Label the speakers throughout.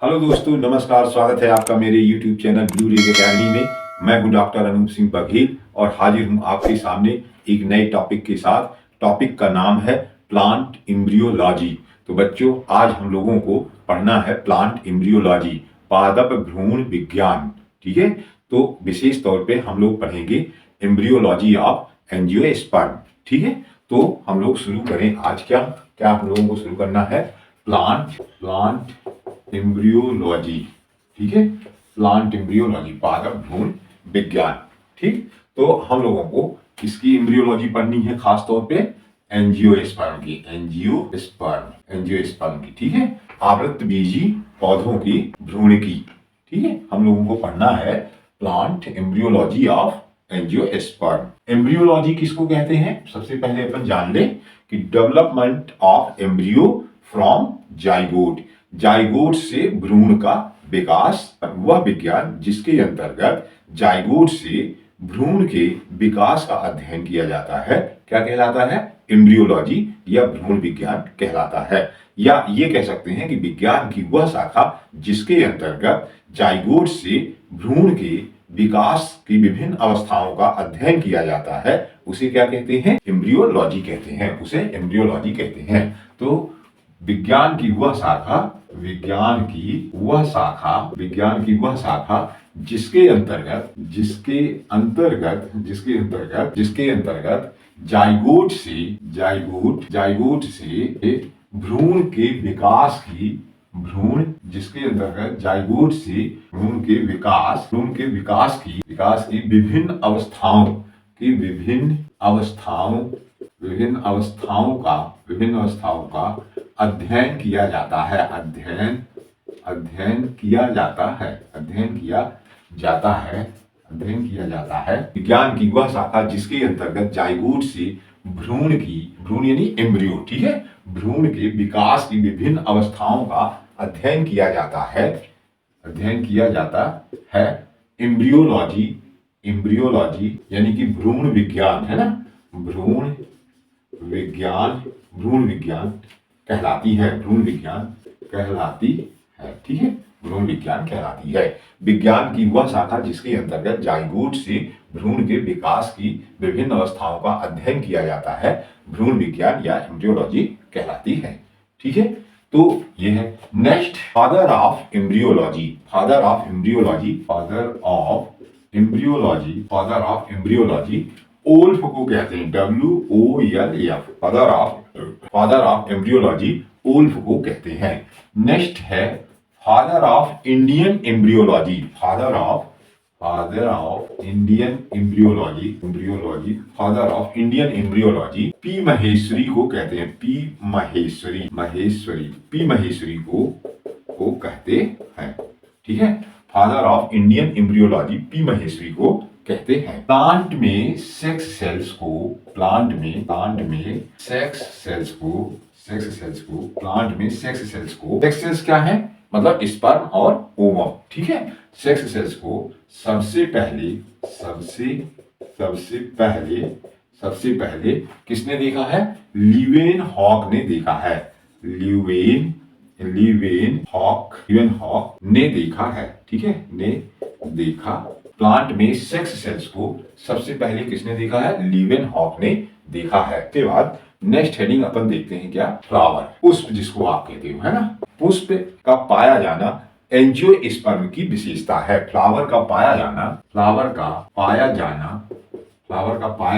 Speaker 1: Hello दोस्तों, नमस्कार। स्वागत है आपका मेरे YouTube channel blue rays academy में। मैं हूं डॉक्टर अनूप सिंह बघेल और हाजिर हूं आपके सामने एक नए टॉपिक के साथ। टॉपिक का नाम है प्लांट एम्ब्रियोलॉजी। तो बच्चों, आज हम लोगों को पढ़ना है प्लांट एम्ब्रियोलॉजी, पादप भ्रूण विज्ञान। ठीक है, तो विशेष तौर पे हम लोग पढ़ेंगे एम्ब्रियोलॉजी ऑफ एंजियोस्पर्म। ठीक है, तो हम लोग शुरू करें। आज क्या क्या हम लोगों को शुरू करना है? Plant embryology. ठीक है, प्लांट एम्ब्रियोलॉजी, पादप भ्रूण विज्ञान। ठीक, तो हम लोगों को किसकी एम्ब्रियोलॉजी पढ़नी है? खास तौर पे एंजियोस्पर्म की। एंजियोस्पर्म की। ठीक है, आवृतबीजी पौधों की भ्रूण की। ठीक है, हम लोगों को पढ़ना है plant embryology of angiosperm. Embryology किसको कहते हैं? सबसे पहले अपन जान ले कि development of embryo from zygote. Zygote से भ्रूण का विकास, वह विज्ञान जिसके अंतर्गत जाइगोट से भ्रूण के विकास का अध्ययन किया जाता है, क्या कहलाता है? एम्ब्रियोलॉजी या भ्रूण विज्ञान कहलाता है। या ये कह सकते हैं कि विज्ञान की वह शाखा जिसके अंतर्गत जाइगोट से भ्रूण के विकास की विभिन्न अवस्थाओं का अध्ययन किया जाता है, उसे क्या कहते हैं? एम्ब्रियोलॉजी कहते हैं। उसे एम्ब्रियोलॉजी कहते हैं। तो विज्ञान की वह शाखा जिसके अंतर्गत जाइगोट से भ्रूण के विकास की विकास की विभिन्न अवस्थाओं का अध्ययन किया जाता है। विज्ञान की वह शाखा जिसके अंतर्गत जाइगोट से भ्रूण यानी एम्ब्रियो, ठीक है, भ्रूण के विकास की विभिन्न अवस्थाओं का अध्ययन किया जाता है। एम्ब्रियोलॉजी यानी कि भ्रूण विज्ञान, है ना? भ्रूण विज्ञान कहलाती है। ठीक है, भ्रूण विज्ञान कहलाती है। विज्ञान की वह शाखा जिसके अंतर्गत जाइगोट से भ्रूण के विकास की विभिन्न अवस्थाओं का अध्ययन किया जाता है, भ्रूण विज्ञान या एम्ब्रियोलॉजी कहलाती है। ठीक है, तो ये है। Next, father of embryology. Wolff को कहते हैं, WOLF। Father of embryology Wolff को कहते हैं। नेक्स्ट है father of Indian embryology. P Maheshwari को कहते हैं। पी महेश्वरी को कहते हैं। ठीक है, father of Indian embryology P Maheshwari को कहते हैं। प्लांट में सेक्स सेल्स को सेक्स सेल्स क्या है? मतलब स्पर्म और ओवम। ठीक है, सेक्स सेल्स को सबसे पहले किसने देखा है? लीवेनहॉक ने देखा है। लीवेनहॉक ने देखा है। ठीक है, ने देखा। प्लांट में सेक्स सेल्स को सबसे पहले किसने देखा है? लीवेनहॉक ने देखा है। उसके बाद नेक्स्ट हेडिंग अपन देखते हैं क्या? फ्लावर, पुष्प जिसको आप कहते हो, है ना? पुष्प का पाया जाना एंजियोस्पर्म की विशेषता है। फ्लावर का पाया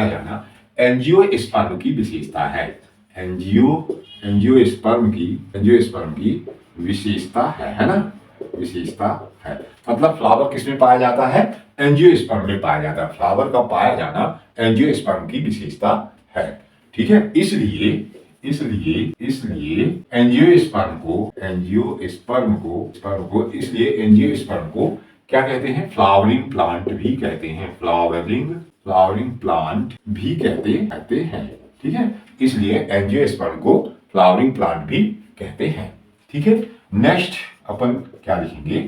Speaker 1: जाना एंजियोस्पर्म की विशेषता है। एंजियोस्पर्म की विशेषता है ना? विशेषता है। मतलब फ्लावर किसमें पाया जाता है? एंजियोस्पर्म में पाया जाता है। फ्लावर का पाया जाना एंजियोस्पर्म की विशेषता है। ठीक है, इसलिए एंजियोस्पर्म को क्या कहते हैं? फ्लावरिंग प्लांट भी कहते हैं। फ्लावरिंग प्लांट भी कहते हैं। ठीक है, इसलिए एंजियोस्पर्म को फ्लावरिंग प्लांट भी कहते हैं। ठीक है, नेक्स्ट अपन क्या लिखेंगे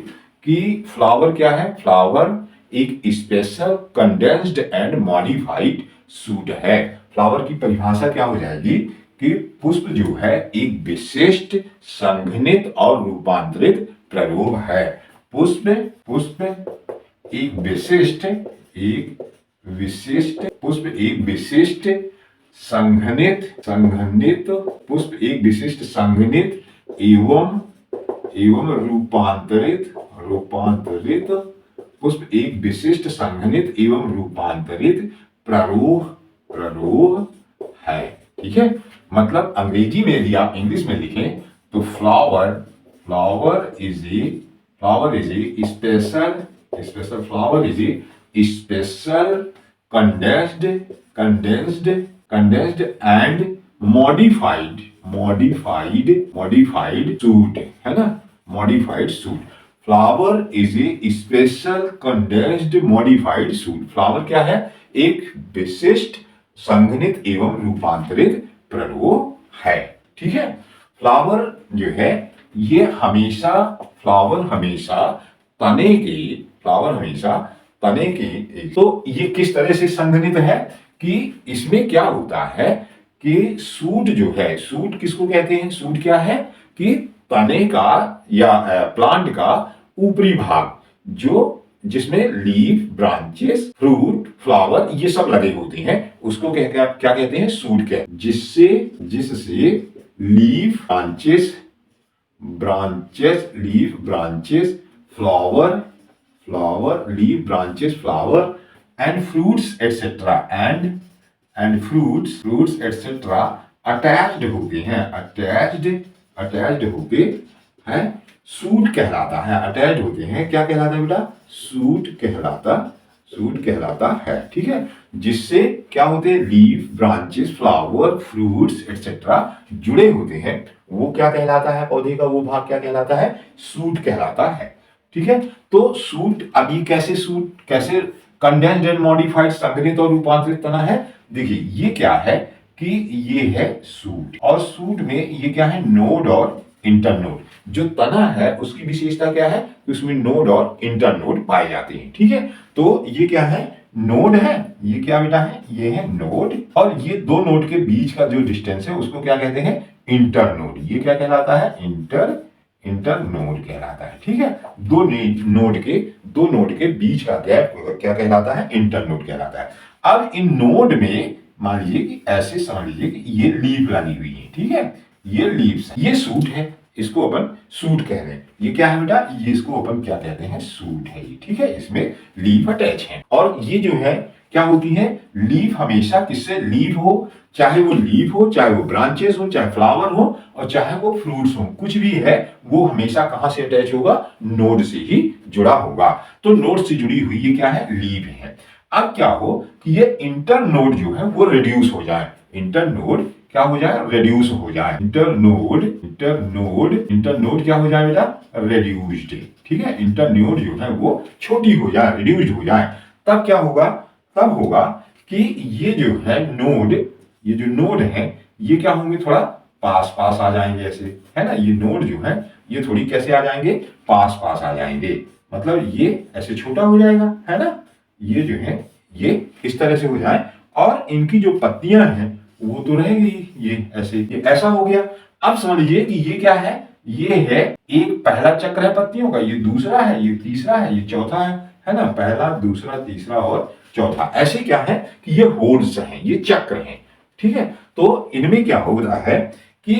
Speaker 1: कि फ्लावर क्या है? फ्लावर एक special condensed and modified suit है। फ्लावर की परिभाषा क्या हो जाएगी कि पुष्प जो है एक विशिष्ट संघनित और रूपांतरित प्ररोह है। पुष्प पुष्प एक विशिष्ट पुष्प एक विशिष्ट संघनित पुष्प एक विशिष्ट संघनित एवं रूपांतरित पुष्प एक विशिष्ट संघनित एवं रूपांतरित प्ररोह है। ठीक है, मतलब अंग्रेजी में यदि आप इंग्लिश में लिखें तो flower is a special condensed and modified suit, है ना, modified suit. Flower is a special condensed modified suit. Flower क्या है? एक विशिष्ट संघनित एवं रूपांतरित प्ररोह है। ठीक है, फ्लावर जो है ये फ्लावर हमेशा तने के तो ये किस तरह से संघनित है कि इसमें क्या होता है कि सूट जो है, सूट किसको कहते हैं? सूट क्या है कि तने का या प्लांट का ऊपरी भाग जो जिसमें लीफ, ब्रांचेस, फ्रूट, फ्लावर ये सब लगे होते हैं, उसको क्या कहते हैं? सूट कहते हैं। जिससे leaf, branches, flower and fruits etc. and fruits etc. attached होते हैं सूट कहलाता है। अटैच्ड होते हैं, क्या कहलाता है बेटा? सूट कहलाता है। ठीक है, जिससे क्या होते हैं? Leaf, branches, flower, fruits etcetera जुड़े होते हैं, वो क्या कहलाता है? पौधे का वो भाग क्या कहलाता है? सूट कहलाता है। ठीक है, तो सूट, अब ये कैसे कंडेंस्ड एंड मॉडिफाइड संघनित और रूपांतरित तना है? देखिए ये क्या है कि ये है सूट, और सूट में ये क्या है? नोड और इंटरनोड। जो तना है उसकी विशेषता क्या है कि उसमें नोड और इंटरनोड पाए जाते हैं। ठीक है, तो ये क्या है? नोड है। ये क्या बेटा है? ये है नोड, और ये दो नोड के बीच का जो डिस्टेंस है उसको क्या कहते हैं? इंटरनोड। ये क्या कहलाता है? इंटरनोड कहलाता है। ठीक है, दो नोड के बीच का गैप क्या कहलाता है? इंटरनोड कहलाता है। अब इन नोड में मान लीजिए कि ऐसे समझ लीजिए कि ये लीफ लगी हुई है। ठीक है, ये लीव्स, ये सूट है, इसको अपन सूट कह रहे हैं। ये क्या है बेटा? ये इसको अपन क्या कहते हैं? सूट है ये। ठीक है, इसमें लीफ अटैच है, और ये जो है क्या होती है? लीफ हमेशा किससे? लीफ हो, चाहे वो लीफ हो, चाहे वो ब्रांचेस हो, चाहे फ्लावर हो, और चाहे वो फ्रूट्स हो, कुछ भी है वो हमेशा कहां से अटैच होगा? नोड से ही जुड़ा होगा। तो नोड से जुड़ी हुई ये क्या है? लीफ है। अब क्या हो कि ये इंटरनोड जो है वो रिड्यूस हो जाए। इंटरनोड क्या हो जाए? रिड्यूस हो जाए। इंटरनोड क्या हो जाए बेटा? रिड्यूस्ड। ठीक है, इंटरनोड जो है वो छोटी हो जाए, रिड्यूस्ड हो जाए। तब क्या होगा? तब होगा कि ये जो है नोड, ये जो नोड है ये क्या होंगे? थोड़ा पास आ जाएंगे ऐसे, है ना। ये नोड जो है ये थोड़ी कैसे आ जाएंगे? पास आ जाएंगे, मतलब ये ऐसे छोटा हो जाएगा, है ना। ये जो है ये इस तरह से हो जाए, और इनकी जो पत्तियां हैं वो तो रहेगी ये ऐसे, ये ऐसा हो गया। अब समझ लीजिए कि ये क्या है? ये है एक पहला चक्र है पत्तियों का, ये दूसरा है, ये तीसरा है, ये चौथा है ना। पहला, दूसरा, तीसरा और चौथा, ऐसे क्या है कि ये होल्स हैं, ये चक्र हैं। ठीक है, तो इनमें क्या हो रहा है कि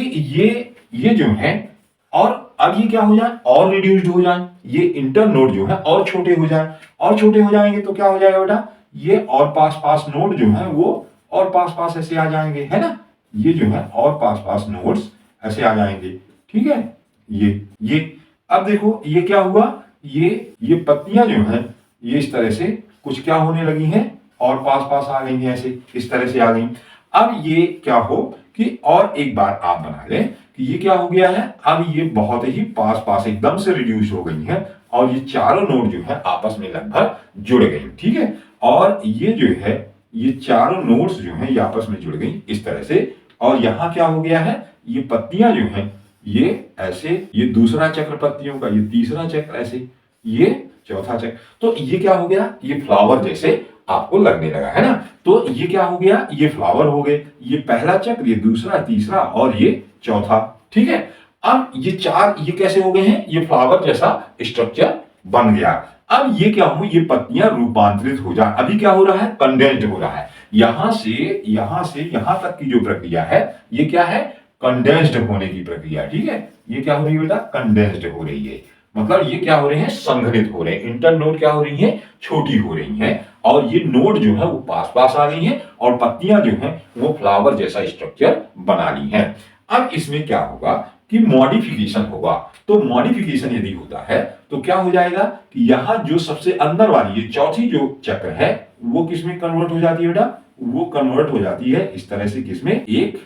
Speaker 1: ये जो है, और अब ये क्या हो जाए? और रिड्यूस्ड हो जाए, ये इंटरनोड जो है और छोटे हो जाए, और छोटे हो जाएंगे तो क्या हो जाएगा बेटा? ये और पास नोड जो है वो और पास ऐसे आ जाएंगे, है ना। ये जो है और पास नोड्स ऐसे आ जाएंगे। ठीक है, ये अब देखो ये क्या हुआ? ये पत्तियां जो है ये इस तरह से कुछ क्या होने लगी हैं? और पास आ गई हैं, ऐसे इस तरह से आ गई। अब ये क्या हो कि और एक बार आप बना लें कि ये क्या हो गया है? अब ये बहुत ही पास एकदम से रिड्यूस हो गई है, और ये चारों नोड जो है आपस में लगभग जुड़ गई। ठीक है, और ये जो है ये चारों नोड्स जो हैं ये आपस में जुड़ गई इस तरह से, और यहाँ क्या हो गया है? ये पत्तियां जो हैं ये ऐसे, ये दूसरा चक्र पत्तियों का, ये तीसरा चक्र ऐसे, ये चौथा चक्र, तो ये क्या हो गया? ये फ्लावर जैसे आपको लगने लगा, है ना। तो ये क्या हो गया? ये फ्लावर हो गए। ये पहला चक्र, ये दूसरा, तीसरा और ये चौथा। ठीक है, अब ये चार ये कैसे हो गए हैं, ये फ्लावर जैसा स्ट्रक्चर बन गया। अब ये क्या हो, ये पत्तियां रूपांतरित हो जाए। अभी क्या हो रहा है, कंडेंस्ड हो रहा है। यहां से यहां तक की जो प्रक्रिया है ये क्या है, कंडेंस्ड होने की प्रक्रिया। ठीक है, ये क्या हो रही है बेटा, कंडेंस्ड हो रही है। मतलब ये क्या हो रहे हैं, संघनित हो रहे हैं। इंटर नोड क्या हो रही है, छोटी हो रही है, और ये नोड जो है वो पास पास आ गई है, और पत्तियां जो है वो फ्लावर जैसा स्ट्रक्चर बना ली है। अब इसमें क्या होगा कि मॉडिफिकेशन होगा। तो मॉडिफिकेशन यदि होता है तो क्या हो जाएगा कि यहां जो सबसे अंदर वाली ये चौथी जो चक्र है वो किसमें कन्वर्ट हो जाती है बेटा, वो कन्वर्ट हो जाती है इस तरह से, किसमें, एक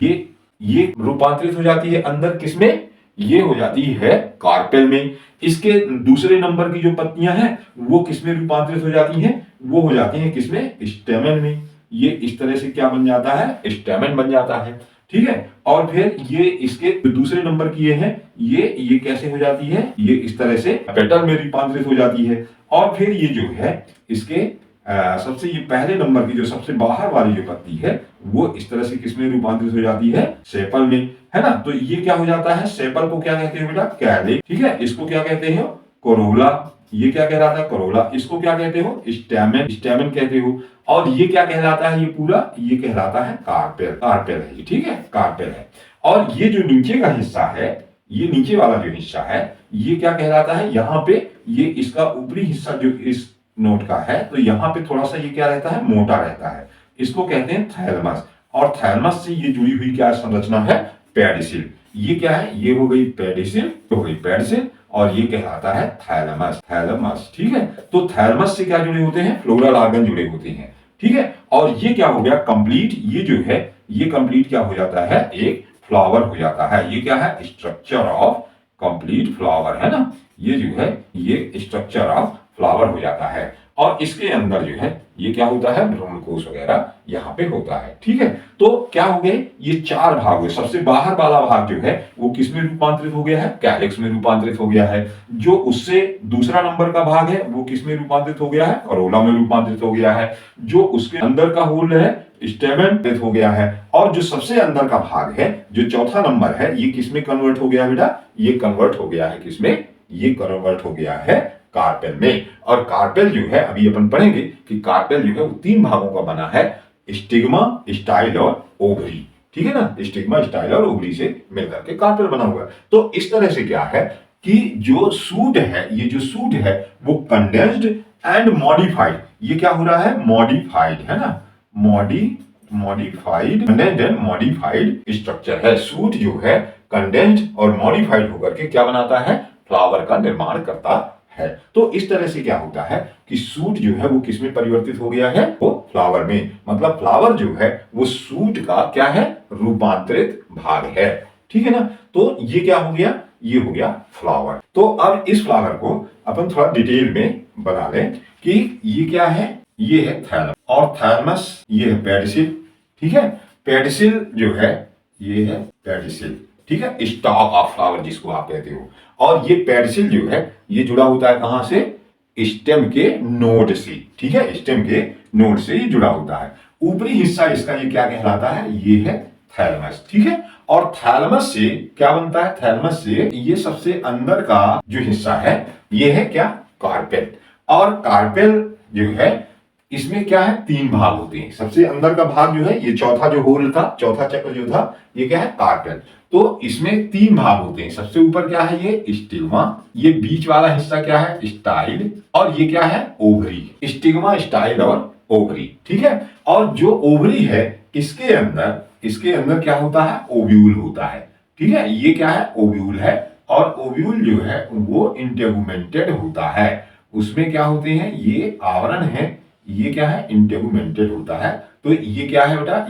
Speaker 1: ये रूपांतरित हो जाती है अंदर, किसमें, ये हो जाती है कार्पेल में। इसके दूसरे नंबर की जो पत्तियां हैं वो किसमें रूपांतरित हो जाती हैं, वो हो जाती हैं किसमें, स्टेमन में। ये इस तरह से क्या बन जाता है, स्टेमन बन जाता है। ठीक है, और फिर ये इसके दूसरे नंबर की ये है, ये कैसे हो जाती है, ये इस तरह से पेटल में रूपांतरित हो जाती है। और फिर ये जो है इसके सबसे ये पहले नंबर की जो सबसे बाहर वाली जो पत्ती है वो इस तरह से किसमें रूपांतरित हो जाती है, सेपल में, है ना। तो ये क्या हो जाता है, सेपल को क्या कहते हैं बेटा, कैलिक्स। ठीक है, इसको क्या कहते हो, कोरोला। ये क्या कहलाता है, कोरोला। इसको क्या कहते हो, स्टैमेन, स्टैमेन कहते हो। और ये क्या कहलाता है, ये पूरा ये कहलाता है कार्पेल, कार्पेल है ये। ठीक है, कार्पेल है। और ये जो नीचे का हिस्सा है, ये नीचे वाला जो हिस्सा है ये क्या कहलाता है, यहाँ पे ये इसका ऊपरी हिस्सा जो इस नोट का है, तो यहाँ पे थोड़ा सा ये क्या रहता है, मोटा रहता है। इसको कहते हैं थैलमस। और थैलमस से ये जुड़ी हुई क्या संरचना है, पेडिसिल। ये क्या है, ये हो गई पेडिसिल, हो गई पेडिसिल, और ये कहलाता है थैलमस, थैलमस। ठीक है, तो थैलमस से क्या जुड़े होते हैं, फ्लोरल ऑर्गन जुड़े होते हैं। ठीक है, और ये क्या हो गया कंप्लीट, ये जो है ये कंप्लीट क्या हो जाता है, एक फ्लावर हो जाता है। ये क्या है, स्ट्रक्चर ऑफ कंप्लीट फ्लावर, है ना। ये जो है ये स्ट्रक्चर ऑफ फ्लावर हो जाता है। और इसके अंदर जो है ये क्या होता है, भ्रूणकोश वगैरह यहाँ पे होता है। ठीक है, तो क्या हो गए, ये चार भाग हुए। सबसे बाहर वाला भाग जो है वो किसमें रूपांतरित हो गया है, कैलिक्स में रूपांतरित हो गया है। जो उससे दूसरा नंबर का भाग है वो किसमें रूपांतरित हो गया है, करोला में रूपांतरित हो गया है। जो उसके अंदर का होल है स्टेमन हो गया है। और जो सबसे अंदर का भाग है जो चौथा नंबर है ये किसमें कन्वर्ट हो गया बेटा, ये कन्वर्ट हो गया है किसमें, ये कन्वर्ट हो गया है कार्पेल में। और कार्पेल जो है अभी अपन पढ़ेंगे कि कार्पेल जो है वो तीन भागों का बना है, स्टिग्मा, स्टाइल और ओवरी। ठीक है ना, स्टिग्मा, स्टाइल और ओवरी से मिलकर के कार्पेल बना हुआ है। तो इस तरह से क्या है कि जो सूट है, ये जो सूट है वो कंडेंस्ड एंड मॉडिफाइड, ये क्या हो रहा है, मॉडिफाइड, है ना, modified, condensed and modified structure है। सूट जो है कंडेंस्ड और मॉडिफाइड होकर के क्या बनाता है, फ्लावर का निर्माण करता है। तो इस तरह से क्या होता है कि सूट जो है वो किसमें परिवर्तित हो गया है, वो फ्लावर में। मतलब फ्लावर जो है वो सूट का क्या है, रूपांतरित भाग है। ठीक है ना, तो ये क्या हो गया, ये हो गया फ्लावर। तो अब इस फ्लावर को अपन थोड़ा डिटेल में बना लें कि ये क्या है, ये है थैलम, और थैलमस ये है पेडिसिल। ठीक है, पेडिसिल जो है ये है पेडिसिल। ठीक है, स्टॉक ऑफ फ्लावर जिसको आप कहते हो। और ये पेडिसिल जो है ये जुड़ा होता है कहां से, स्टेम के नोड से। ठीक है, स्टेम के नोड से ये जुड़ा होता है। ऊपरी हिस्सा इसका ये क्या कहलाता है, ये है थैलमस। ठीक है, और थैलमस से क्या बनता है, थैलमस से ये सबसे अंदर का जो हिस्सा है ये है क्या, कार्पेल। और कार्पेल जो है इसमें क्या है, तीन भाग होते हैं। सबसे अंदर का भाग जो है ये चौथा जो होल था, चौथा चक्र जो था ये क्या है, कार्पेल। तो इसमें तीन भाग होते हैं। सबसे ऊपर क्या है, ये स्टिग्मा, ये बीच वाला हिस्सा क्या है, स्टाइल, और ये क्या है, ओवरी। स्टिग्मा, स्टाइल और ओवरी। ठीक है, और जो ओवरी है इसके अंदर क्या होता है, ओव्यूल होता है। ठीक है, ये क्या है, ओव्यूल है। और ओव्यूल जो है वो इंटेगुमेंटेड होता है। उसमें क्या होते हैं, ये आवरण है, ये क्या है, इंटेगुमेंटेड होता है। तो ये क्या है बेटा,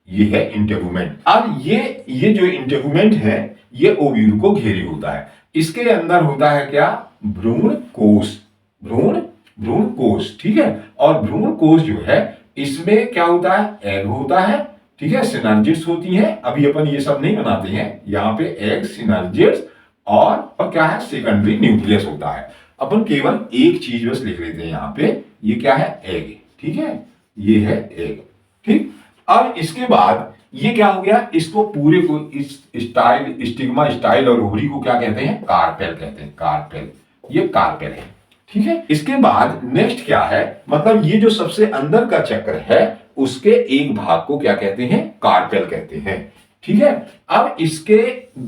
Speaker 1: ये है इंटेगुमेंट। अब ये जो इंटेगुमेंट है ये ओव्यूल को घेरे होता है। इसके अंदर होता है क्या, भ्रूण कोश, भ्रूण कोश। ठीक है, और भ्रूण कोश जो है इसमें क्या होता है, एग होता है। ठीक है, सिनर्जिड्स होती हैं। अभी अपन ये सब नहीं बनाते हैं, यहाँ पे एग, सिनर्जिड्स और क्या है, सेकेंडरी न्यूक्लियस होता है। अपन केवल एक चीज बस लिख लेते हैं यहाँ पे, ये क्या है, एग। ठीक है, ये है एग। ठीक, अब इसके बाद ये क्या हो गया, इसको पूरे को इस स्टाइल, स्टिग्मा स्टाइल और ओवरी को क्या कहते हैं, कार्पेल कहते हैं, कार्पेल, ये कार्पेल है। ठीक है, इसके बाद नेक्स्ट क्या है, मतलब ये जो सबसे अंदर का चक्र है उसके एक भाग को क्या कहते हैं, कार्पेल कहते हैं। ठीक है, अब इसके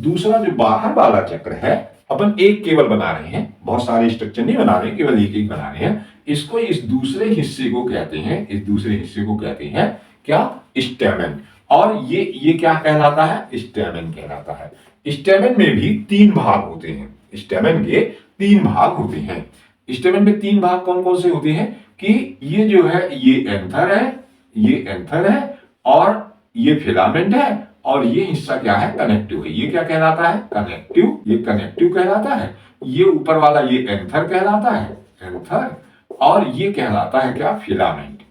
Speaker 1: दूसरा जो बाहर वाला चक्र है, अपन एक केवल बना रहे हैं, बहुत सारे स्ट्रक्चर नहीं बना रहे, केवल एक एक बना रहे हैं। इसको इस दूसरे हिस्से को कहते हैं, इस दूसरे हिस्से को कहते हैं क्या, स्टेमन। और ये क्या कहलाता है, स्टेमन कहलाता है। स्टेमन में भी 3 भाग होते हैं, स्टेमन के 3 भाग होते हैं। स्टेमन में 3 भाग कौन कौन से होते हैं कि ये जो है ये एंथर है, ये एंथर है, और ये फिलामेंट है, और ये हिस्सा क्या है, कनेक्टिव है। ये क्या कहलाता है, कनेक्टिव, ये कनेक्टिव कहलाता है। ये ऊपर वाला ये एंथर कहलाता है, एंथर, और ये कहलाता है क्या, फिलामेंट,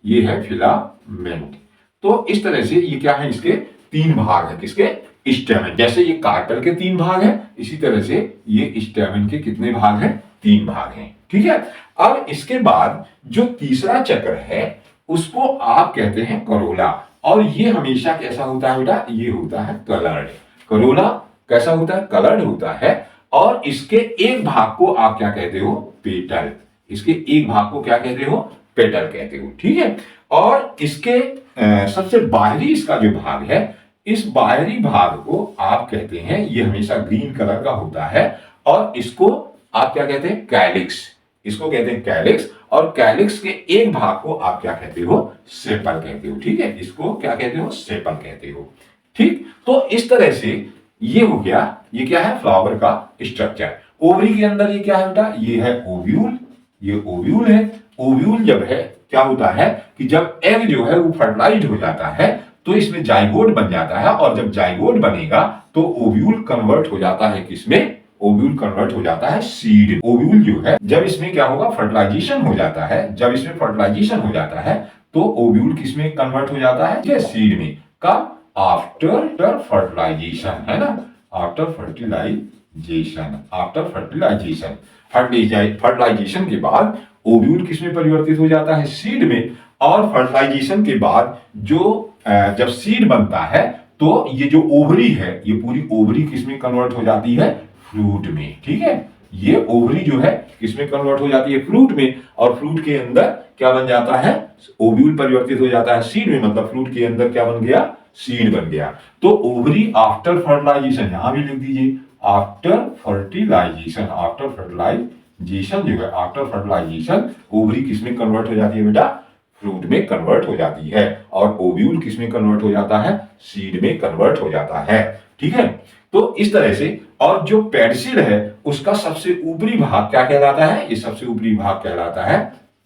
Speaker 1: ये है फिलामेंट। तो इस तरह से ये क्या है, इसके 3 भाग है, किसके, स्टेमन। जैसे ये कार्पेल के 3 भाग है, इसी तरह से ये स्टेमन के कितने भाग हैं, 3 भाग हैं। ठीक है, अब इसके बाद जो तीसरा चक्र है उसको आप कहते हैं करोला, और ये हमेशा कैसा होता है बेटा, ये होता है कलर्ड। करोला कैसा होता है, कलर्ड होता है, और इसके एक भाग को आप क्या कहते हो, पेटल। इसके एक भाग को क्या कहते हो, पेटल कहते हो। ठीक है, और इसके सबसे बाहरी इसका जो भाग है, इस बाहरी भाग को आप कहते हैं, ये हमेशा ग्रीन कलर का होता है, और इसको आप क्या कहते हैं, कैलिक्स, इसको कहते हैं कैलिक्स। और कैलिक्स के एक भाग को आप क्या कहते हो, सेपल कहते हो। ठीक है, इसको क्या कहते हो, सेपल कहते हो। ठीक, तो इस तरह से ये हो गया, ये क्या है, फ्लावर का स्ट्रक्चर। ओवरी के अंदर ये क्या है बेटा, ये है ओव्यूल, ये ओव्यूल है। ओव्यूल जब है, क्या होता है कि जब एग जो है वो फर्टिलाइज हो जाता है तो इसमें जाइगोट बन जाता है, और जब जाइगोट बनेगा तो ओव्यूल कन्वर्ट हो जाता है किसमें, ओव्यूल कन्वर्ट हो जाता है सीड। ओव्यूल जो है जब इसमें क्या होगा, फर्टिलाइजेशन हो जाता है, जब इसमें फर्टिलाइजेशन हो जाता है तो ओव्यूल किसमें कन्वर्ट हो जाता है, सीड में। कब, आफ्टर फर्टिलाइजेशन, है ना, after fertilisation, after fertilisation, fertilisation के बाद ओव्यूल किसमें परिवर्तित हो जाता है, सीड में। और फर्टिलाइजेशन के बाद जो जब सीड बनता है तो ये जो ओवरी है, ये पूरी ओवरी किसमें कन्वर्ट हो जाती है, फ्रूट में। ठीक है, ये ओवरी जो है किसमें कन्वर्ट हो जाती है, फ्रूट में, और फ्रूट के अंदर क्या बन जाता है, ओव्यूल परिवर्तित हो जाता है सीड में, मतलब फ्रूट के अंदर क्या बन गया, सीड बन गया। तो ओवरी आफ्टर फर्टिलाइजेशन, यहां भी लिख दीजिए, आफ्टर फर्टिलाइजेशन, आफ्टर फर्टिलाइजेशन जो है, आफ्टर फर्टिलाइजेशन ओवरी किसमें कन्वर्ट हो जाती है बेटा, फ्रूट में कन्वर्ट हो जाती है, और ओव्यूल किसमें कन्वर्ट हो जाता है, सीड में कन्वर्ट हो जाता है। ठीक है, तो इस तरह से। और जो पेडिसिल है उसका सबसे ऊपरी भाग क्या कहलाता है, ये सबसे ऊपरी भाग कहलाता है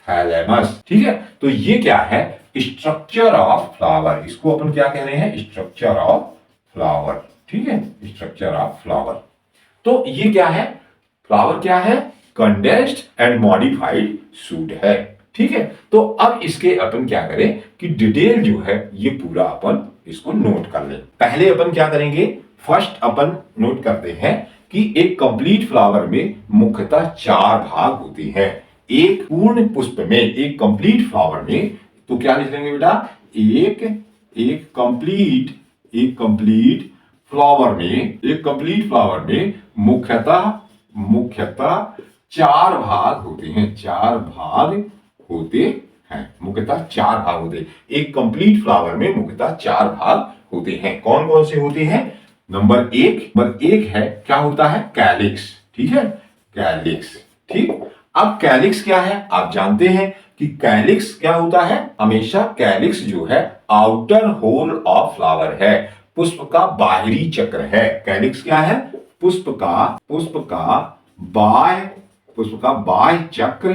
Speaker 1: थैलेमस। ठीक है, तो ये क्या है, स्ट्रक्चर ऑफ फ्लावर, इसको अपन क्या कह रहे हैं, स्ट्रक्चर ऑफ फ्लावर। ठीक है, स्ट्रक्चर ऑफ फ्लावर। तो ये क्या है, फ्लावर क्या है, कंडेंस्ड एंड मॉडिफाइड सूट है। ठीक है, तो अब इसके अपन क्या करें कि डिटेल जो है ये पूरा अपन इसको नोट कर लें। पहले अपन क्या करेंगे, फर्स्ट अपन नोट करते हैं कि एक कंप्लीट फ्लावर में मुख्यतः 4 भाग होते हैं। एक पूर्ण पुष्प में, एक कंप्लीट फ्लावर में, तो क्या लिख लेंगे बेटा, एक कंप्लीट फ्लावर में मुख्यतः 4 भाग होते हैं, 4 भाग होते हैं, मुख्यतः 4 भाग होते हैं। एक कंप्लीट फ्लावर में मुख्यतः 4 भाग होते हैं। कौन कौन से होते हैं, नंबर एक है, क्या होता है, कैलिक्स। ठीक है, कैलिक्स। ठीक, अब कैलिक्स क्या है, आप जानते हैं कि कैलिक्स क्या होता है, हमेशा कैलिक्स जो है आउटर होल ऑफ फ्लावर है, पुष्प का बाहरी चक्र है। कैलिक्स क्या है, पुष्प का बाह्य चक्र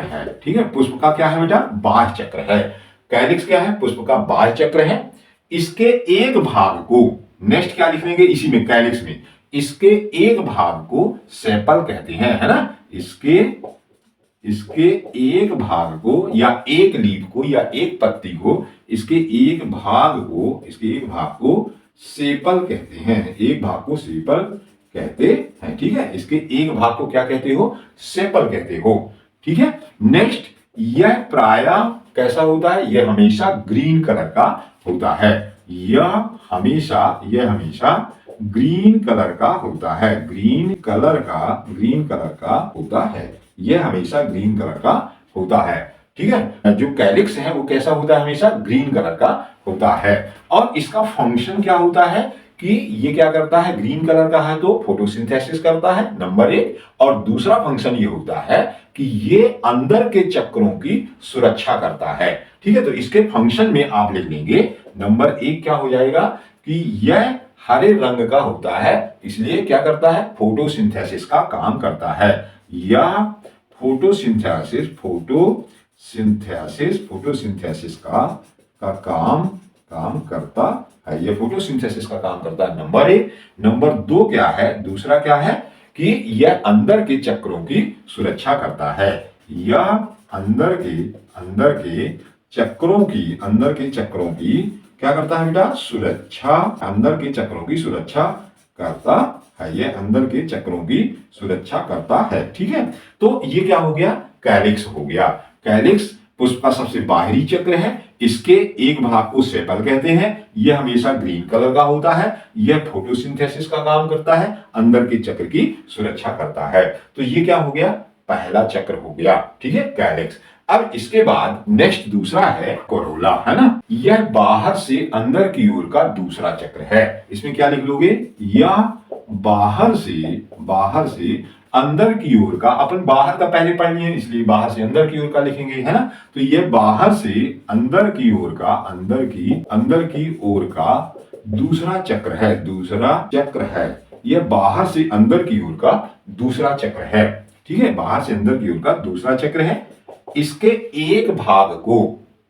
Speaker 1: है। ठीक है, पुष्प का क्या है बेटा, बाह्य चक्र है। कैलिक्स क्या है, पुष्प का बाह्य चक्र है। इसके एक भाग को, नेक्स्ट क्या लिख लेंगे इसी में, कैलिक्स में, इसके एक भाग को सेपल कहते हैं, है ना। इसके एक भाग को या एक लीफ को या एक पत्ती को, इसके एक भाग को सेपल कहते हैं, एक भाग को सेपल कहते हैं। ठीक है, इसके एक भाग को क्या कहते हो, सेपल कहते हो। ठीक है, नेक्स्ट, यह प्रायः कैसा होता है, यह हमेशा ग्रीन कलर का होता है। यह हमेशा ग्रीन कलर का होता है। ग्रीन कलर का होता है। यह हमेशा ग्रीन कलर का होता है। ठीक है, जो कैलिक्स है वो कैसा होता है? हमेशा ग्रीन कलर का होता है। और इसका फंक्शन क्या होता है कि ये क्या करता है? ग्रीन कलर का है तो फोटोसिंथेसिस करता है, नंबर 1। और दूसरा फंक्शन ये होता है कि ये अंदर के चक्रों की सुरक्षा करता है। ठीक है, तो इसके फंक्शन में आप लिख लेंगे नंबर 1 क्या हो जाएगा कि यह हरे रंग का होता है, इसलिए क्या करता है? फोटोसिंथेसिस का काम करता है। यह फोटोसिंथेसिस का काम करता है। ये फोटोसिंथेसिस का काम करता है, नंबर 1। नंबर 2 क्या है? दूसरा क्या है कि यह अंदर के चक्रों की सुरक्षा करता है। यह अंदर के चक्रों की क्या करता है बेटा? सुरक्षा। अंदर के चक्रों की सुरक्षा करता है। यह अंदर के चक्रों की सुरक्षा करता है। ठीक है, तो ये क्या हो गया? कैलिक्स हो गया। कैलिक्स पुष्प का सबसे बाहरी चक्र है। इसके एक भाग को सेपल कहते हैं। यह हमेशा ग्रीन कलर का होता है। यह फोटोसिंथेसिस का काम करता है, अंदर के चक्र की सुरक्षा करता है। तो ये क्या हो गया? पहला चक्र हो गया। ठीक है, कैलिक्स। अब इसके बाद नेक्स्ट दूसरा है कोरोला, है ना? यह बाहर से अंदर की ओर का दूसरा चक्र है। इसमें क्या लिख लोगे? यह बाहर से अंदर की ओर का, अपन बाहर का पहले पढ़ लिए इसलिए बाहर से अंदर की ओर का लिखेंगे, है ना? तो यह बाहर से अंदर की ओर का दूसरा चक्र है। यह बाहर से अंदर की ओर का दूसरा चक्र है। ठीक है, बाहर से अंदर की ओर का दूसरा चक्र है। इसके एक भाग को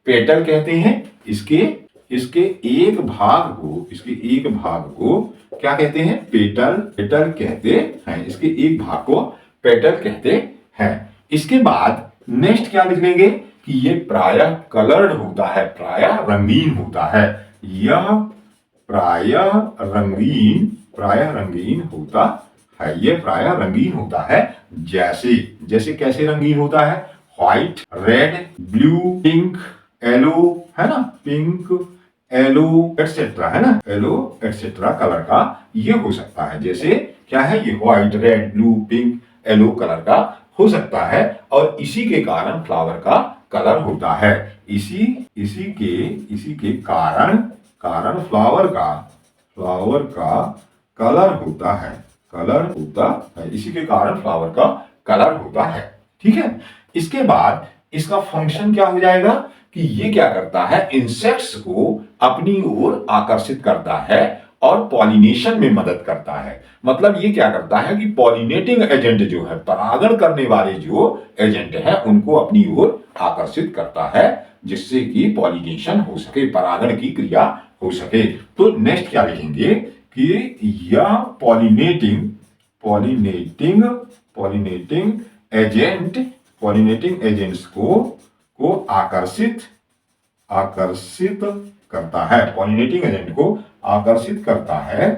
Speaker 1: पेटल कहते हैं। इसके एक भाग को क्या कहते हैं? पेटल कहते हैं। इसके एक भाग को पेटल कहते हैं। इसके बाद नेक्स्ट क्या लिख लेंगे कि ये प्रायः कलर्ड होता है, प्रायः रंगीन होता है। यह प्रायः रंगीन होता है। यह प्रायः रंगीन होता है। जैसे कैसे रंगीन होता है? White, red, blue, pink, yellow, है ना? पिंक, येलो एक्सेट्रा, है ना? येलो एक्सेट्रा कलर का ये हो सकता है। जैसे क्या है? ये white, red, blue, pink, yellow colour का हो सकता है। और इसी के कारण फ्लावर का कलर होता है। इसी के कारण फ्लावर का कलर होता है। इसी के कारण फ्लावर का कलर होता है। ठीक है, इसके बाद इसका फंक्शन क्या हो जाएगा कि ये क्या करता है? इंसेक्ट्स को अपनी ओर आकर्षित करता है और पॉलिनेशन में मदद करता है। मतलब ये क्या करता है कि पॉलिनेटिंग एजेंट जो है, परागण करने वाले जो एजेंट है, उनको अपनी ओर आकर्षित करता है, जिससे कि पॉलिनेशन हो सके, परागण की क्रिया हो सके। तो नेक्स्ट क्या लिखेंगे कि यह पॉलिनेटिंग एजेंट्स को आकर्षित करता है। पॉलिनेटिंग एजेंट को आकर्षित करता है।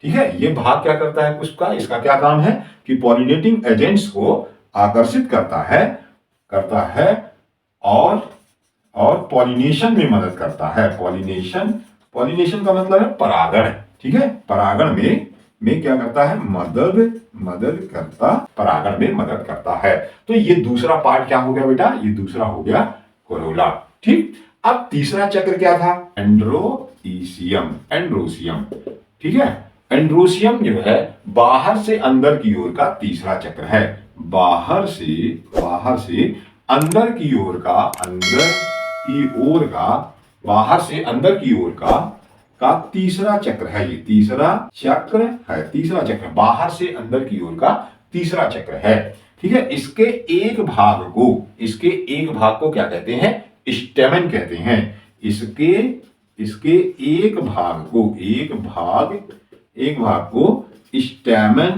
Speaker 1: ठीक है, ये भाग क्या करता है पुष्प का? इसका क्या काम है कि पॉलिनेटिंग एजेंट्स को आकर्षित करता है और पॉलिनेशन में मदद करता है। पॉलिनेशन का मतलब है परागण। ठीक है, परागण में क्या करता है? मदद करता, परागण में मदद करता है। तो ये दूसरा पार्ट क्या हो गया बेटा? ये दूसरा हो गया कोरोला। ठीक, अब तीसरा चक्र क्या था? एंड्रोसियम। ठीक है, एंड्रोसियम जो है बाहर से अंदर की ओर का तीसरा चक्र है। बाहर से अंदर की ओर का तीसरा चक्र है। ये तीसरा चक्र बाहर से अंदर की ओर का तीसरा चक्र है। ठीक है, इसके एक भाग को क्या कहते हैं? स्टेमन कहते हैं। इसके एक भाग को स्टेमन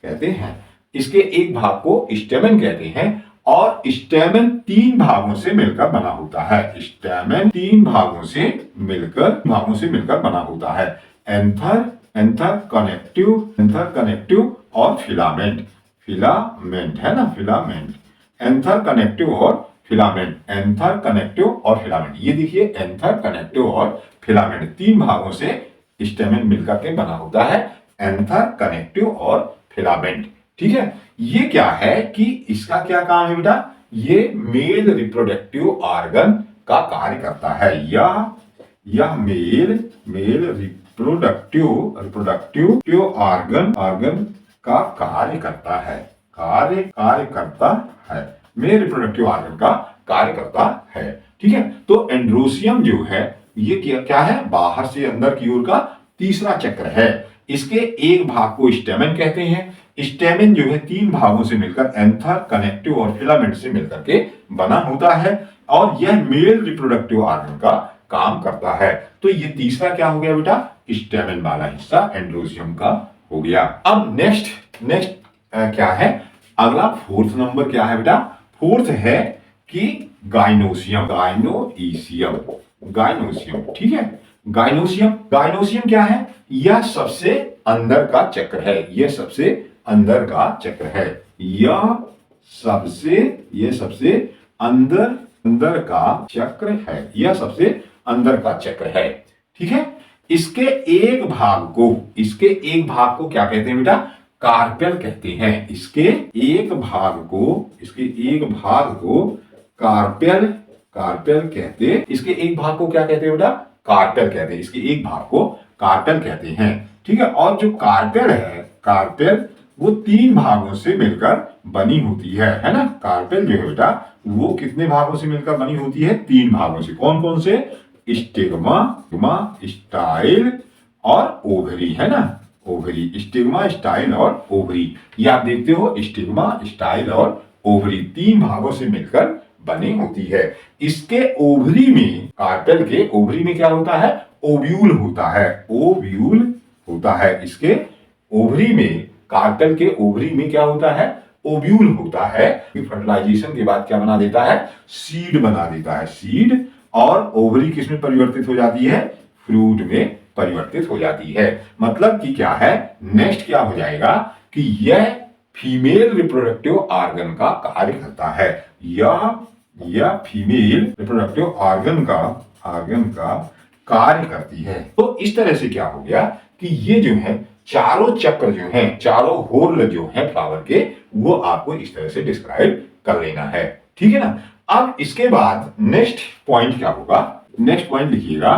Speaker 1: कहते हैं। इसके एक भाग को स्टेमन कहते हैं। और स्टेमन 3 भागों से मिलकर बना होता है। स्टेमन 3 भागों से मिलकर बना होता है। एंथर, कनेक्टिव और फिलामेंट, है ना? फिलामेंट, एंथर, कनेक्टिव और फिलामेंट, एंथर, कनेक्टिव और फिलामेंट। ये देखिए एंथर, कनेक्टिव और फिलामेंट, तीन भागों से स्टेमेन मिलकर के बना होता है, एंथर, कनेक्टिव और फिलामेंट। ठीक है, ये क्या है कि इसका क्या काम है बेटा, ये मेल रिप्रोडक्टिव ऑर्गन का कार्य करता है। यह मेल रिप्रोडक्टिव ऑर्गन का कार्य करता है, कार्य करता है, मेल रिप्रोडक्टिव ऑर्गन का कार्य करता है। ठीक है, तो एंड्रोसियम जो है ये क्या है, बाहर से अंदर की ओर का तीसरा चक्र है। इसके एक भाग को स्टेमेन कहते हैं। स्टेमेन जो है तीन भागों से मिलकर एंथर, कनेक्टिव और फिलामेंट से मिलकर के बना होता है और यह मेल रिप्रोडक्टिव ऑर्गन का काम करता है। तो ये तीसरा क्या हो गया बेटा, स्टेमेन वाला हिस्सा एंड्रोसियम का हो गया। अब नेक्स्ट क्या है, अगला फोर्थ नंबर क्या है बेटा, फोर्थ है कि गाइनोसियम। ठीक है, गाइनोसियम क्या है, यह सबसे अंदर का चक्र है, यह सबसे अंदर का चक्र है, यह सबसे अंदर का चक्र है, यह सबसे अंदर का चक्र है। ठीक है, इसके एक भाग को क्या कहते हैं बेटा, कार्पेल कहते हैं। इसके एक भाग को कार्पेल कहते हैं। इसके एक भाग को क्या कहते हैं बेटा, कार्पेल कहते हैं। इसके एक भाग को कार्पेल कहते हैं। ठीक है, और जो कार्पेल वो तीन भागों से मिलकर बनी होती है ना। कार्पेल जो है बेटा वो कितने भागों से मिलकर बनी होती है, तीन भागों से। कौन कौन से, स्टिग्मा, स्टाइल और ओवरी, है ना, ओवरी, स्टिग्मा, स्टाइल और ओवरी। ये आप देखते हो, स्टिग्मा, स्टाइल और ओवरी तीन भागों से मिलकर बनी होती है। इसके ओवरी में, कार्पेल के ओवरी में क्या होता है, ओव्यूल होता है। इसके ओवरी में, कार्पेल के ओवरी में क्या होता है, ओव्यूल होता है। फर्टिलाइजेशन के बाद क्या बना देता है, सीड बना देता है, सीड। और ओवरी किस में परिवर्तित हो जाती है, फ्रूट में परिवर्तित हो जाती है। मतलब कि क्या है, नेक्स्ट क्या हो जाएगा कि यह फीमेल रिप्रोडक्टिव ऑर्गन का कार्य करता है। यह फीमेल रिप्रोडक्टिव ऑर्गन का कार्य करती है। तो इस तरह से क्या हो गया कि ये जो है चारों चक्र जो हैं, चारों होल जो हैं फ्लावर के, वो आपको इस तरह से डिस्क्राइब कर लेना है। ठीक है ना। अब इसके बाद नेक्स्ट पॉइंट क्या होगा, नेक्स्ट पॉइंट लिखिएगा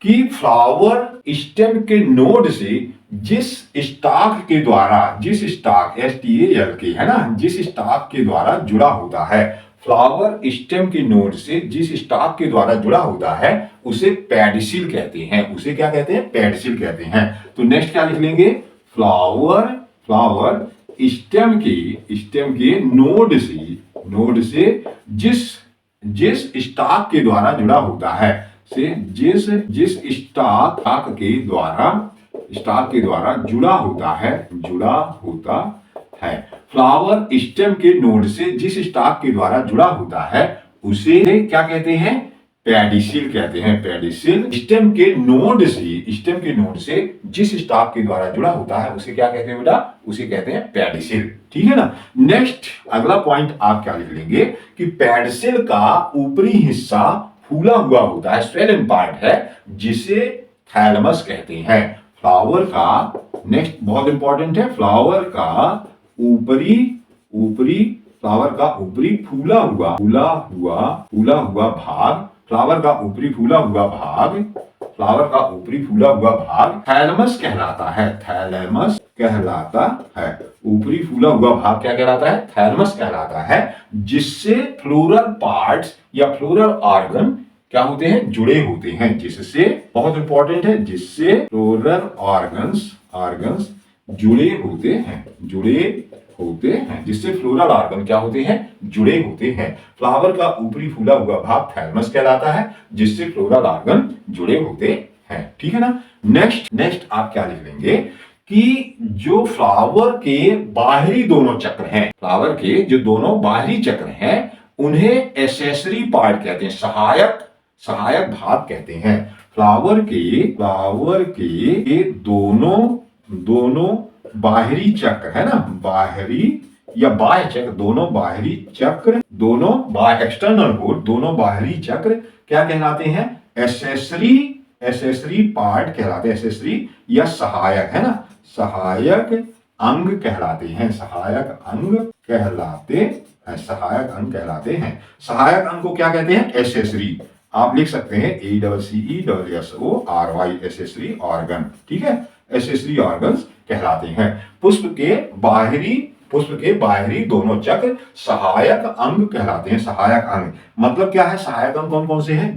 Speaker 1: कि फ्लावर स्टेम के नोड से जिस स्टाक के द्वारा, जिस स्टाक STALK है ना, जिस स्टाक के द्वारा जुड़ा होता है, फ्लावर स्टेम के नोड से जिस स्टाक के द्वारा जुड़ा होता है उसे पेडिसिल कहते हैं। उसे क्या कहते हैं, पेडिसिल कहते हैं। तो नेक्स्ट क्या लिख लेंगे, फ्लावर स्टेम के नोड से जिस स्टाक के द्वारा जुड़ा होता है, से जिस स्टाक के द्वारा जुड़ा होता है। फ्लावर स्टेम के नोड से जिस स्टाक के द्वारा जुड़ा होता है उसे क्या कहते हैं, पेडिसिल कहते हैं। पेडिसिल स्टेम के नोड से जिस स्टाक के द्वारा जुड़ा होता है उसे क्या कहते हैं बेटा, उसे कहते हैं पेडिसिल। ठीक है ना। नेक्स्ट अगला पॉइंट आप क्या लिख लेंगे कि पेडिसिल का ऊपरी हिस्सा फूला हुआ होता है, स्वेलन पार्ट है, जिसे थैलमस कहते हैं। फ्लावर का नेक्स्ट बहुत इंपॉर्टेंट है, फ्लावर का ऊपरी फूला हुआ भाग, फ्लावर का ऊपरी फूला हुआ भाग थैलमस कहलाता है। ऊपरी फूला हुआ भाग क्या कहलाता है, थैलमस कहलाता है, जिससे फ्लोरल पार्ट्स या फ्लोरल ऑर्गन क्या होते हैं, जुड़े होते हैं। जिससे, बहुत इंपॉर्टेंट है, जिससे फ्लोरल ऑर्गन्स जुड़े होते हैं, जिससे फ्लोरल ऑर्गन क्या होते हैं, जुड़े होते हैं। फ्लावर का ऊपरी फूला हुआ भाग थैलमस कहलाता है, जिससे फ्लोरल ऑर्गन जुड़े होते हैं। ठीक है ना। नेक्स्ट आप क्या लिख लेंगे कि जो फ्लावर के बाहरी दोनों चक्र हैं, फ्लावर के जो दोनों बाहरी चक्र हैं उन्हें एसेसरी पार्ट कहते हैं, सहायक भाग कहते हैं। फ्लावर के दोनों बाहरी चक्र है ना, बाहरी या बाह्य चक्र, दोनों बाहरी चक्र, दोनों एक्सटर्नल कोर, दोनों बाहरी चक्र क्या कहलाते हैं? एसेसरी पार्ट कहलाते हैं, एसेसरी या सहायक, है ना, सहायक अंग कहलाते हैं, सहायक अंग कहलाते हैं, सहायक अंग कहलाते हैं। सहायक अंग को क्या कहते हैं? एसेसरी। आप लिख सकते हैं ACCESSORY, एसेसरी ऑर्गन, ठीक है, एसेसरी ऑर्गन्स कहलाते हैं। पुष्प के बाहरी दोनों चक्र सहायक अंग कहलाते हैं, सहायक अंग। मतलब क्या है? सहायक अंग कौन कौन से हैं?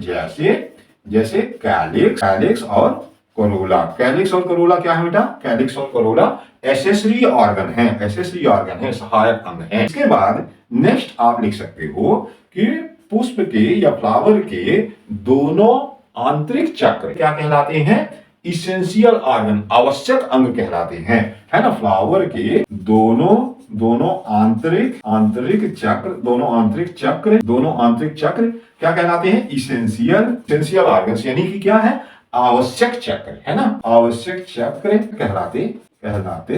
Speaker 1: जैसे कैलिक्स और कोरोला। कैलिक्स और कोरोला क्या है बेटा? कैलिक्स और कोरोला एसेसरी ऑर्गन है, एसेसरी ऑर्गन है, सहायक अंग है। इसके बाद नेक्स्ट आप लिख सकते हो कि पुष्प के या फ्लावर के दोनों आंतरिक चक्र क्या कहलाते हैं? इसेंशियल ऑर्गन, आवश्यक अंग कहलाते हैं, है ना। फ्लावर के दोनों आंतरिक चक्र क्या कहलाते हैं? इसेंशियल ऑर्गन्स, यानी कि क्या है? आवश्यक चक्र, है ना, आवश्यक चक्र कहलाते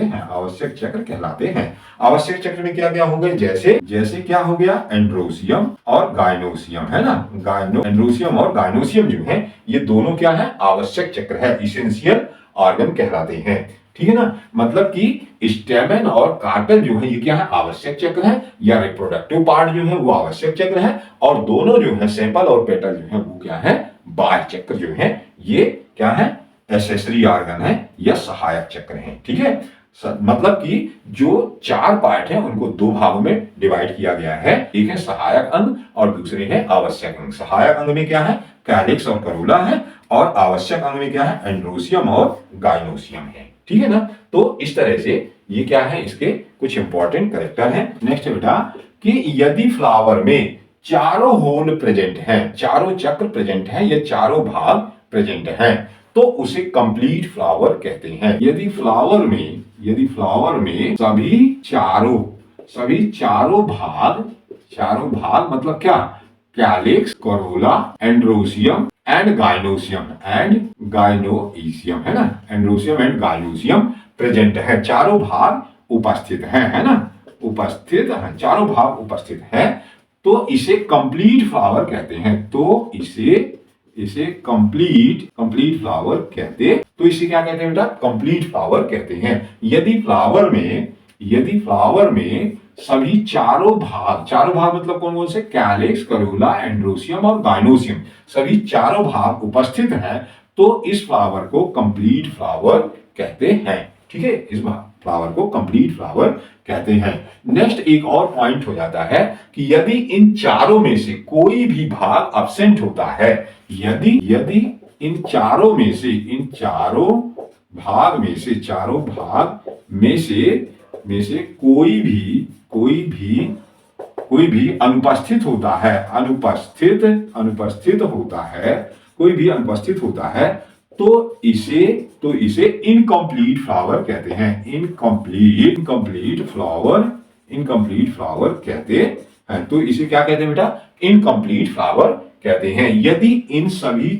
Speaker 1: हैं, आवश्यक चक्र कहलाते हैं। आवश्यक चक्र में क्या क्या हो गए? जैसे क्या हो गया? एंड्रोसियम और गाइनोसियम, है ना। एंड्रोसियम और गाइनोसियम जो है ये दोनों क्या है? आवश्यक चक्र है, इसेंशियल ऑर्गन कहलाते हैं, ठीक है ना। मतलब कि स्टेमेन और कार्पेल जो है ये क्या है? आवश्यक चक्र है, या रिप्रोडक्टिव पार्ट जो है वो आवश्यक चक्र है, और दोनों जो है सेपल और पेटल जो है वो क्या है? बाह्य चक्र जो है ये क्या है? एसेसरी ऑर्गन है या सहायक चक्र है, ठीक है। मतलब कि जो चार पार्ट हैं उनको दो भागों में डिवाइड किया गया है, एक है सहायक अंग और दूसरे है आवश्यक अंग। सहायक अंग में क्या है? कैलिक्स और करोला है, और आवश्यक अंग में क्या है? एंड्रोसियम और गाइनोसियम है, ठीक है ना। तो इस तरह से ये क्या है? इसके कुछ इंपॉर्टेंट कैरेक्टर हैं। नेक्स्ट बेटा कि यदि फ्लावर में चारों होल प्रेजेंट हैं, चारों चक्र प्रेजेंट हैं, या चारों भाग प्रेजेंट हैं, तो उसे कंप्लीट फ्लावर कहते हैं। यदि फ्लावर में सभी चारों भाग मतलब क्या? Calyx, Corolla, androecium and gynoecium है ना, एंड्रोसियम एंड गाइनोसियम प्रेजेंट है, चारों भाग उपस्थित हैं, है ना, उपस्थित है, चारों भाग उपस्थित हैं, तो इसे कंप्लीट फ्लावर कहते हैं। तो इसे कंप्लीट फ्लावर कहते, तो इसे क्या कहते हैं बेटा? कंप्लीट फ्लावर कहते हैं। यदि फ्लावर में सभी चारों भाग मतलब कौन कौन से? कैलिक्स, करोला, एंड्रोसियम और गाइनोसियम, सभी चारों भाग उपस्थित हैं, तो इस फ्लावर को कंप्लीट फ्लावर कहते हैं, ठीक है। इस फ्लावर को कंप्लीट फ्लावर कहते हैं। नेक्स्ट एक और पॉइंट हो जाता है कि यदि इन चारों में से कोई भी भाग अब्सेंट होता है, यदि इन चारों भाग में से कोई भी अनुपस्थित होता है, तो इसे इनकम्प्लीट फ्लावर कहते हैं, इनकम्प्लीट फ्लावर कहते हैं। तो इसे क्या कहते हैं बेटा? इनकम्प्लीट फ्लावर कहते हैं। यदि इन सभी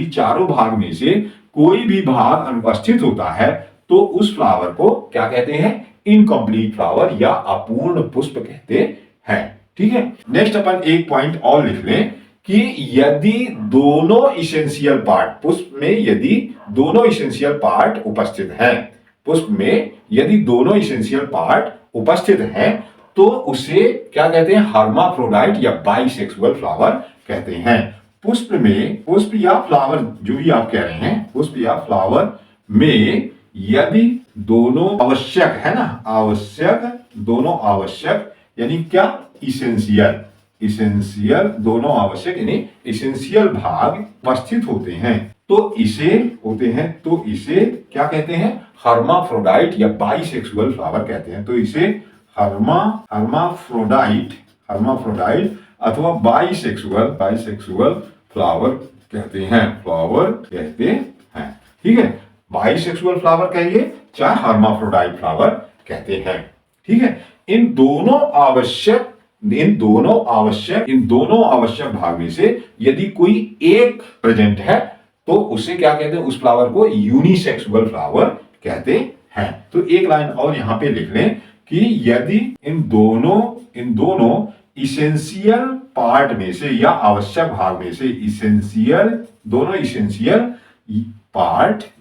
Speaker 1: चारों भाग में से कोई भी भाग अनुपस्थित होता है, तो उस फ्लावर को क्या कहते हैं? इनकम्प्लीट फ्लावर या अपूर्ण पुष्प कहते हैं, ठीक है। नेक्स्ट अपन एक पॉइंट और लिख लें कि यदि दोनों इसेंशियल पार्ट, पुष्प में यदि दोनों इसेंशियल पार्ट उपस्थित हैं, उपस्थित हैं, तो उसे क्या कहते हैं? हर्माफ्रोडाइट या बाइसेक्सुअल फ्लावर कहते हैं। पुष्प या फ्लावर जो भी आप कह रहे हैं, पुष्प या फ्लावर में यदि दोनों आवश्यक, है ना, दोनों आवश्यक यानी क्या? इसेंशियल दोनों आवश्यक यानी इसेंशियल भाग उपस्थित होते हैं, तो इसे क्या कहते हैं? हर्माफ्रोडाइट या बाइसेक्सुअल फ्लावर कहते हैं। तो इसे हर्माफ्रोडाइट अथवा बाइसेक्सुअल फ्लावर कहते हैं, ठीक है। बाइसेक्सुअल फ्लावर कहिए चाहे हर्माफ्रोडाइट फ्लावर कहते हैं, ठीक है। इन दोनों आवश्यक भाग में से यदि कोई एक प्रेजेंट है, तो उसे क्या कहते हैं? उस फ्लावर को यूनिसेक्सुअल फ्लावर कहते हैं। तो एक लाइन और यहाँ पे लिख लें कि यदि इन दोनों इसेंशियल पार्ट में से या आवश्यक भाग में से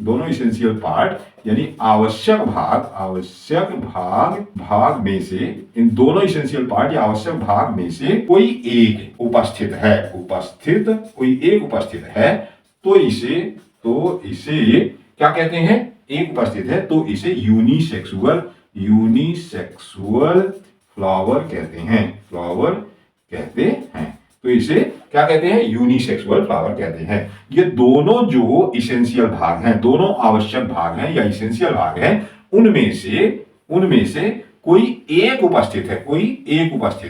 Speaker 1: दोनों इसेंशियल पार्ट यानी आवश्यक भाग में से, इन दोनों इसेंशियल पार्ट या आवश्यक भाग में से कोई एक उपस्थित है तो इसे क्या कहते हैं? एक उपस्थित है तो इसे यूनिसेक्सुअल फ्लावर कहते हैं। तो इसे क्या कहते हैं? यूनिसेक्सुअल फ्लावर कहते हैं। ये दोनों जो इसेंशियल भाग हैं, दोनों आवश्यक भाग हैं या इसेंशियल भाग हैं, उनमें से कोई एक उपस्थित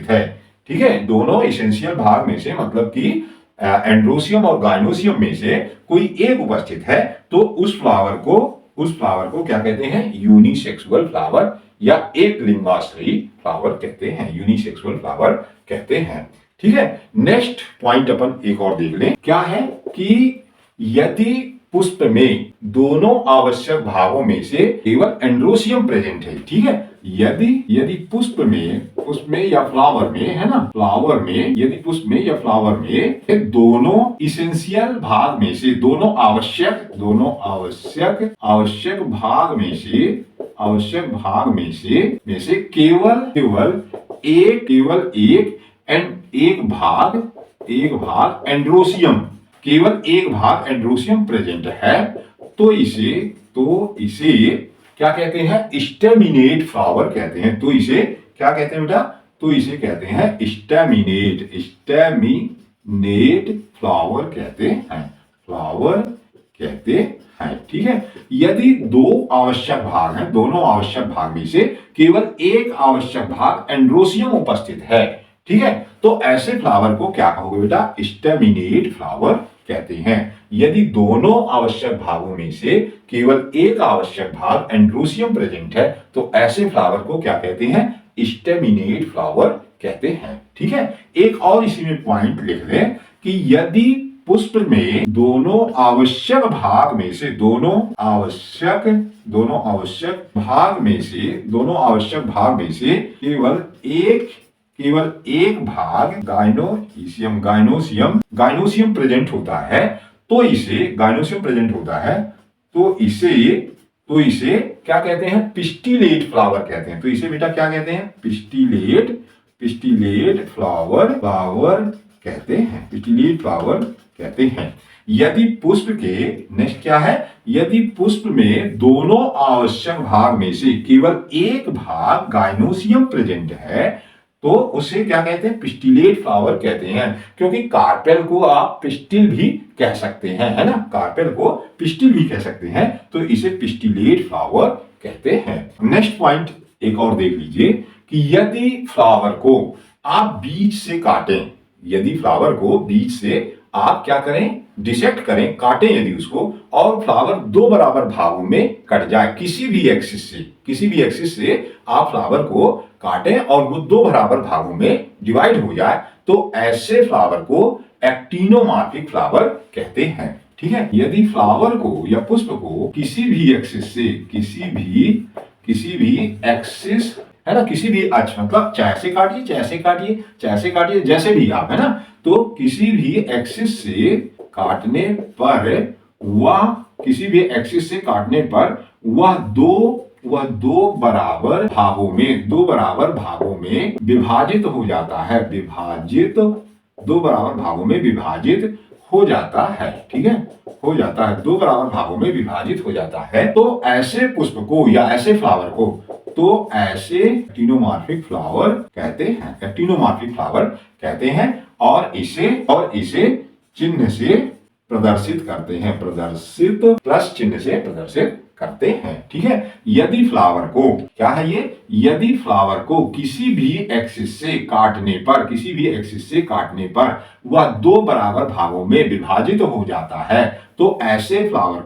Speaker 1: है। ठीक है, दोनों इसेंशियल भाग में से मतलब कि एंड्रोसियम और गाइनोसियम में से कोई एक उपस्थित है तो उस फ्लावर को क्या कहते हैं? यूनिसेक्सुअल फ्लावर या एक लिंगाश्रयी फ्लावर कहते हैं, यूनिसेक्सुअल फ्लावर कहते हैं। ठीक है, नेक्स्ट पॉइंट अपन एक और देख लें। क्या है कि यदि पुष्प में दोनों आवश्यक भागों में से केवल एंड्रोसियम प्रेजेंट है, ठीक है, यदि पुष्प में या फ्लावर में, है ना, यदि पुष्प में या फ्लावर में दोनों इसेंशियल भाग में से, दोनों आवश्यक भाग में से केवल एक भाग एंड्रोसियम प्रेजेंट है तो इसे क्या कहते हैं? स्टेमिनेट फ्लावर कहते हैं। तो इसे क्या कहते हैं बेटा? तो इसे कहते हैं स्टेमिनेट फ्लावर कहते हैं। ठीक है, यदि दो आवश्यक भाग हैं, दोनों आवश्यक भाग में से केवल एक आवश्यक भाग एंड्रोसियम उपस्थित है, ठीक है, तो ऐसे फ्लावर को क्या कहोगे बेटा? स्टेमिनेट फ्लावर कहते हैं। यदि दोनों आवश्यक भागों में से केवल एक आवश्यक भाग एंड्रोसियम प्रेजेंट है तो ऐसे फ्लावर को क्या कहते हैं? स्टेमिनेट फ्लावर कहते हैं। ठीक है, एक और इसी में पॉइंट लिख लें कि यदि पुष्प में दोनों आवश्यक भाग में से केवल एक भाग गाइनोसियम प्रेजेंट होता है तो इसे क्या कहते हैं? पिस्टिलेट फ्लावर कहते हैं। तो इसे बेटा क्या कहते हैं? पिस्टिलेट फ्लावर कहते हैं। यदि पुष्प के नेक्स्ट क्या है? यदि पुष्प में दोनों आवश्यक भाग में से केवल एक भाग गाइनोसियम प्रेजेंट है तो उसे क्या कहते हैं? पिस्टिलेट फ्लावर कहते हैं। क्योंकि कार्पेल को आप पिस्टिल भी कह सकते हैं, है ना, कार्पेल को पिस्टिल भी कह सकते हैं, तो इसे पिस्टिलेट फ्लावर कहते हैं। नेक्स्ट पॉइंट एक और देख लीजिए कि यदि फ्लावर को आप बीच से काटें, आप क्या करें? डिसेक्ट करें, काटें यदि उसको, और फ्लावर दो बराबर भागों में कट जाए किसी भी एक्सिस से आप फ्लावर को काटें और वो दो बराबर भागों में डिवाइड हो जाए तो ऐसे फ्लावर को एक्टिनोमॉर्फिक फ्लावर कहते हैं। ठीक है, यदि फ्लावर को या पुष्प को किसी भी एक्सिस है ना, किसी भी अक्ष, मतलब चाहे से काटिए जैसे भी आप, है ना, तो किसी भी एक्सिस से काटने पर वह दो बराबर भागों में विभाजित हो जाता है, दो बराबर भागों में विभाजित हो जाता है। ठीक है, दो बराबर भागों में विभाजित हो जाता है। तो ऐसे पुष्प को या ऐसे फ्लावर को तो ऐसे एक्टिनोमॉर्फिक फ्लावर कहते हैं और इसे चिन्ह से प्रदर्शित करते हैं, प्लस चिन्ह से प्रदर्शित करते हैं। ठीक है, यदि फ्लावर को क्या है यदि फ्लावर को किसी भी एक्सिस से काटने पर वह दो बराबर भागों में विभाजित हो जाता है तो ऐसे फ्लावर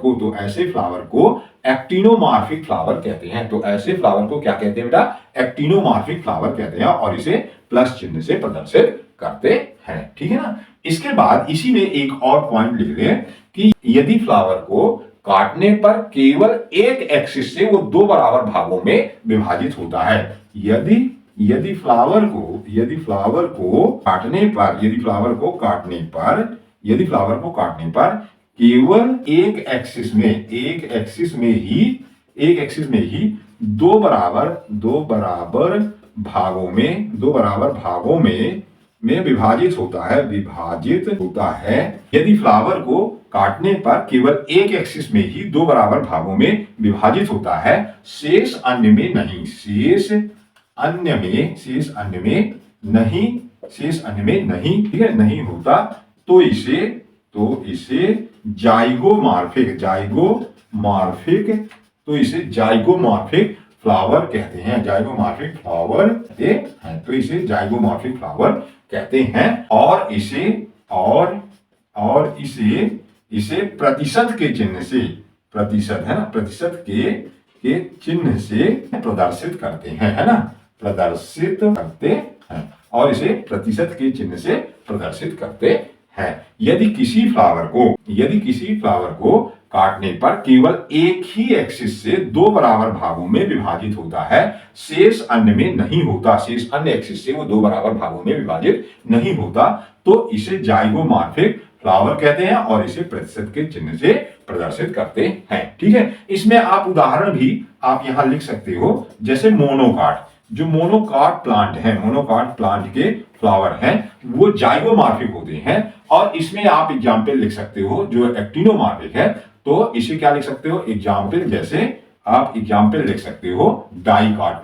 Speaker 1: को एक्टिनोमॉर्फिक फ्लावर कहते हैं। तो ऐसे फ्लावर को क्या कहते हैं बेटा? एक्टिनोमॉर्फिक फ्लावर कहते हैं और इसे प्लस चिन्ह से प्रदर्शित करते हैं। ठीक है ना। इसके बाद इसी में एक और पॉइंट लिख लें कि यदि फ्लावर को काटने पर केवल एक एक्सिस से वो दो बराबर भागों में विभाजित होता है। यदि फ्लावर को काटने पर केवल एक एक्सिस में ही दो बराबर भागों में विभाजित होता है। यदि फ्लावर को काटने पर केवल एक एक्सिस में ही दो बराबर भागों में विभाजित होता है, शेष अन्य में नहीं, ठीक है, नहीं होता, तो इसे जाइगोमॉर्फिक फ्लावर कहते हैं। और इसे प्रतिशत के चिन्ह से प्रदर्शित करते हैं, है ना, और इसे प्रतिशत के चिन्ह से प्रदर्शित करते हैं। यदि किसी फ्लावर को काटने पर केवल एक ही एक्सिस से दो बराबर भागों में विभाजित होता है, शेष अन्य एक्सिस से वो दो बराबर भागों में विभाजित नहीं होता, तो इसे जाइगोमॉर्फिक फ्लावर कहते हैं और इसे प्रतिशत के चिन्ह से प्रदर्शित करते हैं। ठीक है, इसमें आप उदाहरण भी आप यहां लिख सकते हो, जैसे मोनोकाट। जो मोनोकाट प्लांट के फ्लावर हैं वो जाइगोमॉर्फिक होते हैं, और इसमें आप एग्जाम्पल लिख सकते हो जो एक्टिनोमॉर्फिक है, तो इसे क्या लिख सकते हो, एग्जाम्पल लिख सकते हो डाइकॉट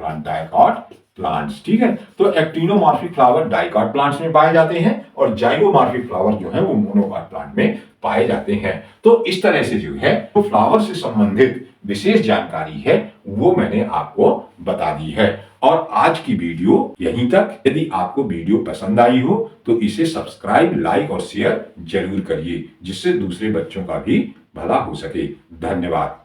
Speaker 1: प्लांट्स। ठीक है, तो एक्टिनोमॉर्फिक फ्लावर डाइकॉट प्लांट्स में पाए जाते हैं और जाइगोमॉर्फिक फ्लावर जो है वो मोनोकाट प्लांट में पाए जाते हैं। तो इस तरह से जो है तो फ्लावर से संबंधित विशेष जानकारी है वो मैंने आपको बता दी है। और आज की वीडियो यहीं तक। यदि आपको वीडियो पसंद आई हो तो इसे सब्सक्राइब, लाइक और शेयर जरूर करिए, जिससे दूसरे बच्चों का भी भला हो सके। धन्यवाद।